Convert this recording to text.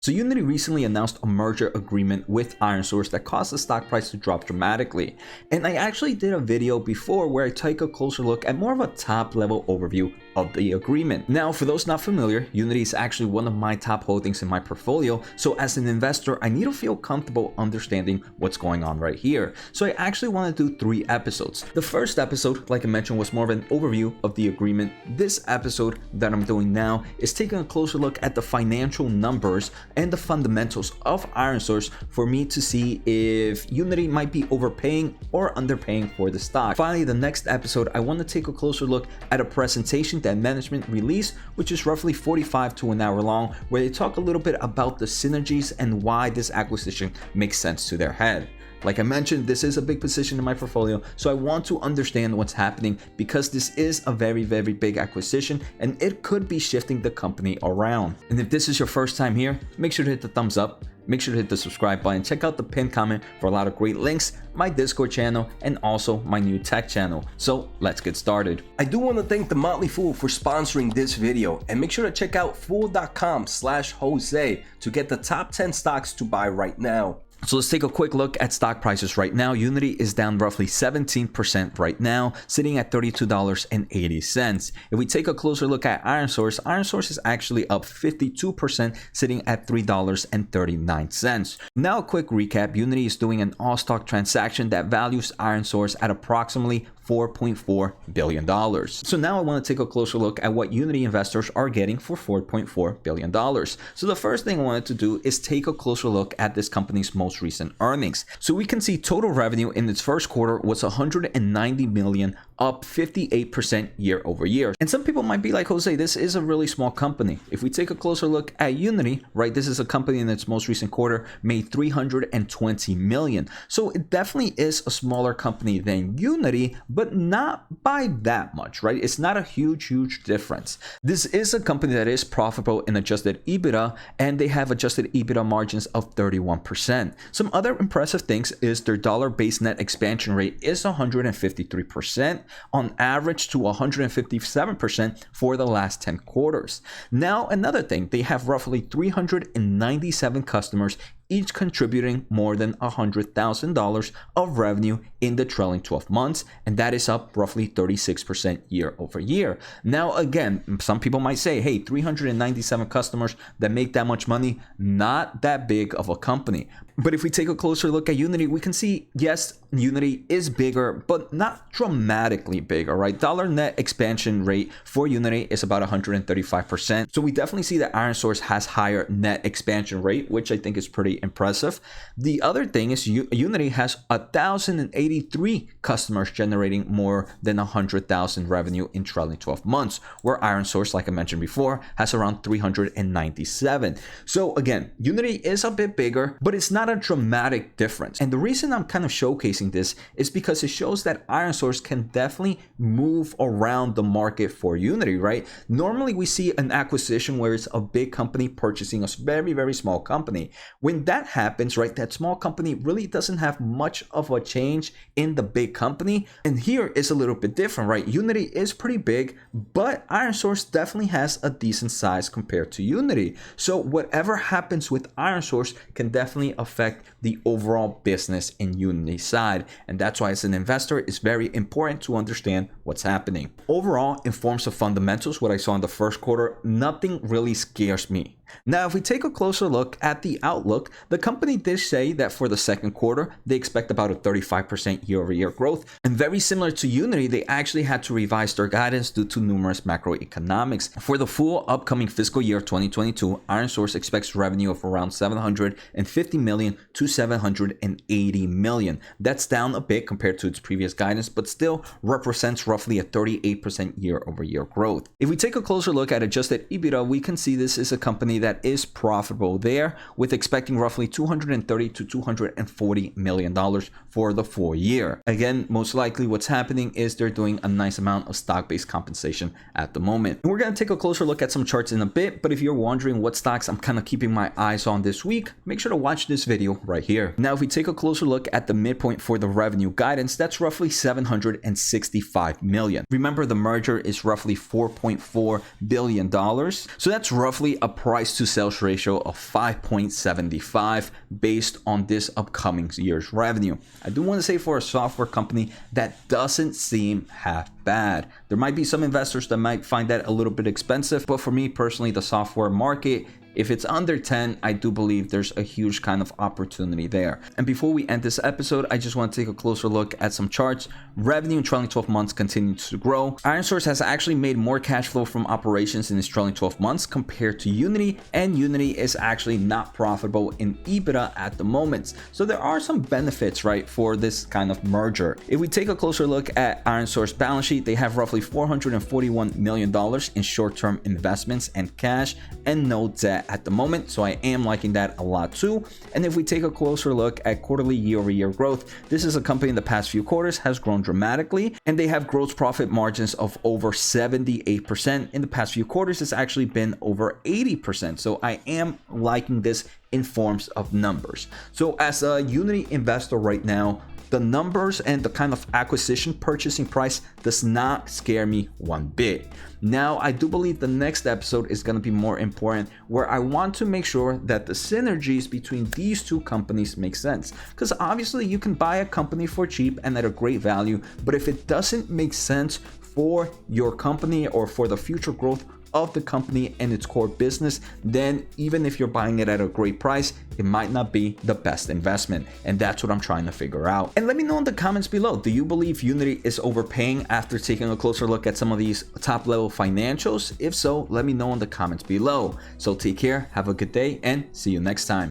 So Unity recently announced a merger agreement with ironSource that caused the stock price to drop dramatically. And I actually did a video before where I take a closer look at more of a top level overview of the agreement. Now, for those not familiar, Unity is actually one of my top holdings in my portfolio. So as an investor, I need to feel comfortable understanding what's going on right here. So I actually want to do 3 episodes. The first episode, like I mentioned, was more of an overview of the agreement. This episode that I'm doing now is taking a closer look at the financial numbers and the fundamentals of ironSource for me to see if Unity might be overpaying or underpaying for the stock. Finally, the next episode, I want to take a closer look at a presentation that management released, which is roughly 45 to an hour long, where they talk a little bit about the synergies and why this acquisition makes sense to their head. Like I mentioned, this is a big position in my portfolio, so I want to understand what's happening because this is a very, very big acquisition and it could be shifting the company around. And if this is your first time here, make sure to hit the thumbs up, make sure to hit the subscribe button, check out the pinned comment for a lot of great links, my Discord channel, and also my new tech channel. So let's get started. I do want to thank The Motley Fool for sponsoring this video, and make sure to check out fool.com/Jose to get the top 10 stocks to buy right now. So let's take a quick look at stock prices right now. Unity is down roughly 17% right now, sitting at $32.80. If we take a closer look at ironSource, ironSource is actually up 52%, sitting at $3.39. Now a quick recap, Unity is doing an all-stock transaction that values ironSource at approximately $4.4 billion. So now I want to take a closer look at what Unity investors are getting for $4.4 billion. So the first thing I wanted to do is take a closer look at this company's most recent earnings. So we can see total revenue in its first quarter was $190 million, up 58% year over year. And some people might be like, Jose, this is a really small company. If we take a closer look at Unity, right, this is a company in its most recent quarter made $320 million. So it definitely is a smaller company than Unity, but not by that much, right? It's not a huge difference. This is a company that is profitable in adjusted EBITDA, and they have adjusted EBITDA margins of 31%. Some other impressive things is their dollar-based net expansion rate is 153%, on average to 157% for the last 10 quarters. Now, another thing, they have roughly 397 customers, each contributing more than $100,000 of revenue in the trailing 12 months, and that is up roughly 36% year over year. Now, again, some people might say, hey, 397 customers that make that much money, not that big of a company. But if we take a closer look at Unity, we can see, yes, Unity is bigger, but not dramatically bigger, right? Dollar net expansion rate for Unity is about 135%. So we definitely see that ironSource has higher net expansion rate, which I think is pretty impressive. The other thing is Unity has 1,083 customers generating more than 100,000 revenue in trailing 12 months, where ironSource, like I mentioned before, has around 397. So again, Unity is a bit bigger, but it's not a dramatic difference. And the reason I'm kind of showcasing this is because it shows that ironSource can definitely move around the market for Unity, right? Normally we see an acquisition where it's a big company purchasing a very small company. When that happens, right, that small company really doesn't have much of a change in the big company. And here is a little bit different, right? Unity is pretty big, but ironSource definitely has a decent size compared to Unity. So whatever happens with ironSource can definitely affect the overall business in Unity's side. And that's why as an investor, it's very important to understand what's happening. Overall, in forms of fundamentals, what I saw in the first quarter, nothing really scares me. Now, if we take a closer look at the outlook, the company did say that for the second quarter, they expect about a 35% year-over-year growth. And very similar to Unity, they actually had to revise their guidance due to numerous macroeconomics. For the full upcoming fiscal year 2022, ironSource expects revenue of around $750 million to $780 million. That's down a bit compared to its previous guidance, but still represents roughly a 38% year-over-year growth. If we take a closer look at adjusted EBITDA, we can see this is a company that is profitable there, with expecting roughly $230 to $240 million for the full year. Again, most likely what's happening is they're doing a nice amount of stock-based compensation at the moment. And we're going to take a closer look at some charts in a bit, but if you're wondering what stocks I'm kind of keeping my eyes on this week, make sure to watch this video right here. Now, if we take a closer look at the midpoint for the revenue guidance, that's roughly $765 million. Remember, the merger is roughly $4.4 billion. So that's roughly a price to sales ratio of 5.75 based on this upcoming year's revenue. I do want to say, for a software company, that doesn't seem half bad. There might be some investors that might find that a little bit expensive, but for me personally, the software market, if it's under 10, I do believe there's a huge kind of opportunity there. And before we end this episode, I just want to take a closer look at some charts. Revenue in trailing 12 months continues to grow. ironSource has actually made more cash flow from operations in its trailing 12 months compared to Unity, and Unity is actually not profitable in EBITDA at the moment. So there are some benefits, right, for this kind of merger. If we take a closer look at ironSource balance sheet, they have roughly $441 million in short-term investments and cash and no debt at the moment, so I am liking that a lot too. And if we take a closer look at quarterly year-over-year growth, this is a company in the past few quarters has grown dramatically, and they have gross profit margins of over 78%. In the past few quarters, it's actually been over 80%, so I am liking this in forms of numbers. So as a Unity investor right now, the numbers and the kind of acquisition purchasing price does not scare me one bit. Now, I do believe the next episode is going to be more important, where I want to make sure that the synergies between these two companies make sense. Because obviously you can buy a company for cheap and at a great value, but if it doesn't make sense for your company or for the future growth of the company and its core business, then even if you're buying it at a great price, it might not be the best investment. And that's what I'm trying to figure out. And let me know in the comments below, do you believe Unity is overpaying after taking a closer look at some of these top level financials? If so, let me know in the comments below. So take care, have a good day, and see you next time.